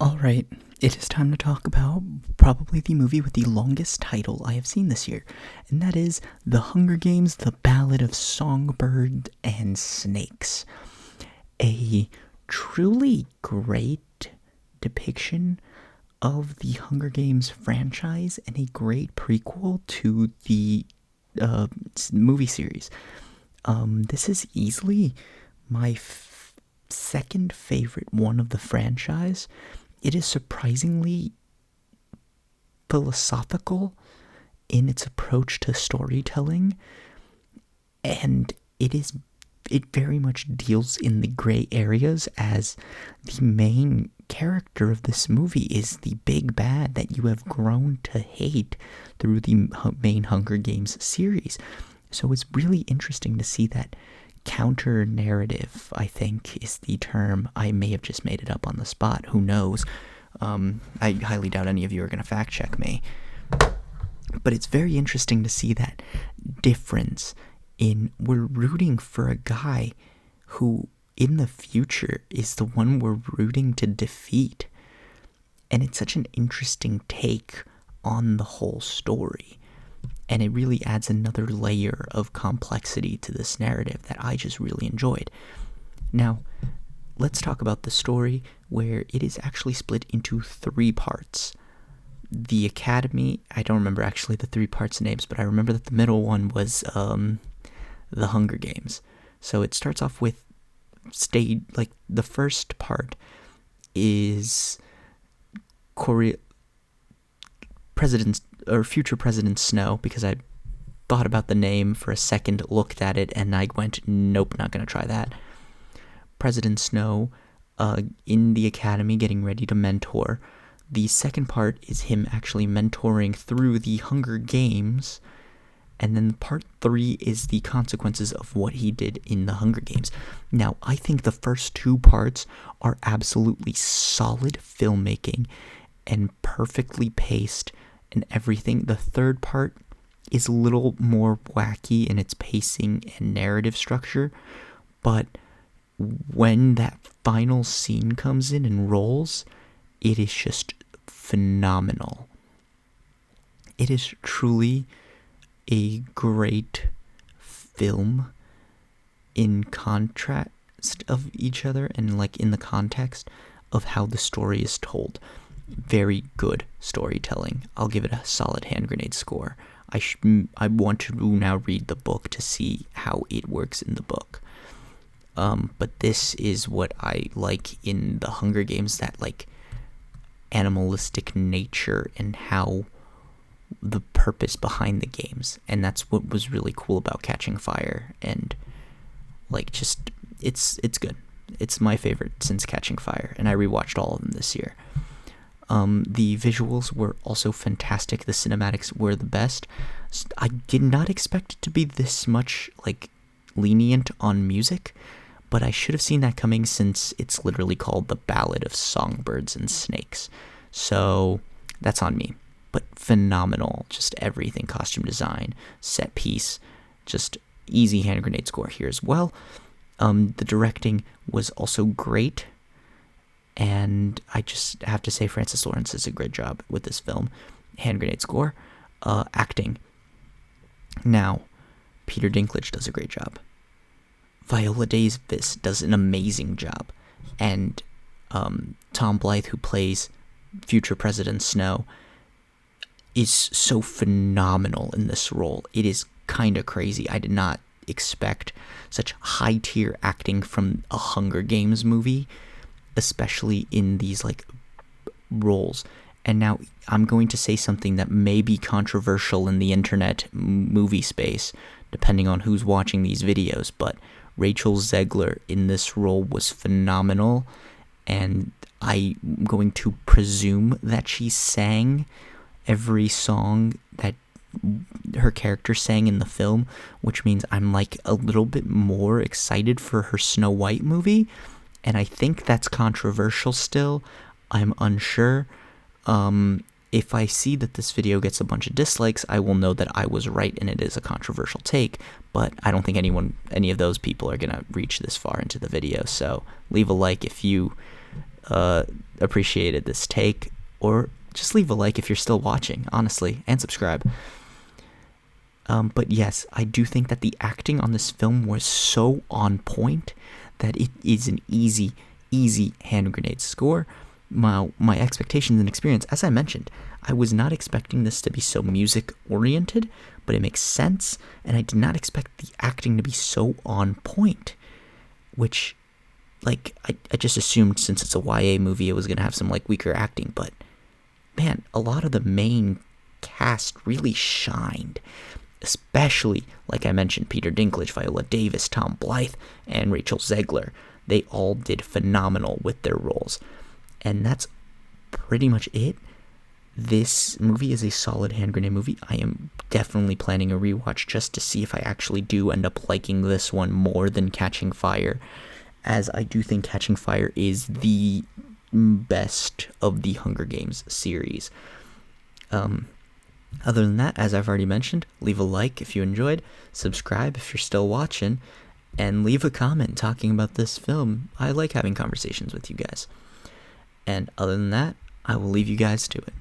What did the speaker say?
Alright, it is time to talk about probably the movie with the longest title I have seen this year, and that is The Hunger Games, The Ballad of Songbirds and Snakes. A truly great depiction of the Hunger Games franchise and a great prequel to the movie series. This is easily my second favorite one of the franchise. It is surprisingly philosophical in its approach to storytelling, and it very much deals in the gray areas, as the main character of this movie is the big bad that you have grown to hate through the main Hunger Games series. So it's really interesting to see that counter narrative, I think, is the term. I may have just made it up on the spot. Who knows? I highly doubt any of you are going to fact check me. But it's very interesting to see that difference in we're rooting for a guy who in the future is the one we're rooting to defeat. And it's such an interesting take on the whole story. And it really adds another layer of complexity to this narrative that I just really enjoyed. Now, let's talk about the story, where it is actually split into 3 parts. The Academy, I don't remember actually the 3 parts names, but I remember that the middle one was the Hunger Games. So it starts off with the first part is future President Snow, because I thought about the name for a second, looked at it, and I went, nope, not going to try that. President Snow in the academy getting ready to mentor. The second part is him actually mentoring through the Hunger Games, and then part 3 is the consequences of what he did in the Hunger Games. Now, I think the first 2 parts are absolutely solid filmmaking and perfectly paced and everything. The third part is a little more wacky in its pacing and narrative structure, but when that final scene comes in and rolls, it is just phenomenal. It is truly a great film in contrast of each other and in the context of how the story is told. Very good storytelling. I'll give it a solid hand grenade score. I want to now read the book to see how it works in the book. But this is what I like in the Hunger Games, that animalistic nature and how the purpose behind the games. And that's what was really cool about Catching Fire. And it's good. It's my favorite since Catching Fire, and I rewatched all of them this year. The visuals were also fantastic. The cinematics were the best. I did not expect it to be this much lenient on music, but I should have seen that coming, since it's literally called The Ballad of Songbirds and Snakes. So that's on me. But phenomenal, just everything, costume design, set piece, just easy hand grenade score here as well. The directing was also great. And I just have to say Francis Lawrence does a great job with this film. Hand grenade score. Acting. Now, Peter Dinklage does a great job. Viola Davis does an amazing job. And Tom Blythe, who plays future President Snow, is so phenomenal in this role. It is kind of crazy. I did not expect such high-tier acting from a Hunger Games movie, especially in these roles. And now I'm going to say something that may be controversial in the internet movie space, depending on who's watching these videos, but Rachel Zegler in this role was phenomenal, and I'm going to presume that she sang every song that her character sang in the film, which means I'm a little bit more excited for her Snow White movie. And I think that's controversial still. I'm unsure. If I see that this video gets a bunch of dislikes, I will know that I was right and it is a controversial take. But I don't think any of those people are going to reach this far into the video. So leave a like if you appreciated this take, or just leave a like if you're still watching, honestly, and subscribe. But yes, I do think that the acting on this film was so on point that it is an easy hand grenade score. My expectations and experience, as I mentioned, I was not expecting this to be so music oriented, but it makes sense, and I did not expect the acting to be so on point, which, like, I just assumed since it's a YA movie it was going to have some, like, weaker acting, but man, a lot of the main cast really shined, especially, like I mentioned, Peter Dinklage, Viola Davis, Tom Blythe, and Rachel Zegler. They all did phenomenal with their roles. And that's pretty much it. This movie is a solid hand grenade movie. I am definitely planning a rewatch just to see if I actually do end up liking this one more than Catching Fire, as I do think Catching Fire is the best of the Hunger Games series. Other than that, as I've already mentioned, leave a like if you enjoyed, subscribe if you're still watching, and leave a comment talking about this film. I like having conversations with you guys. And other than that, I will leave you guys to it.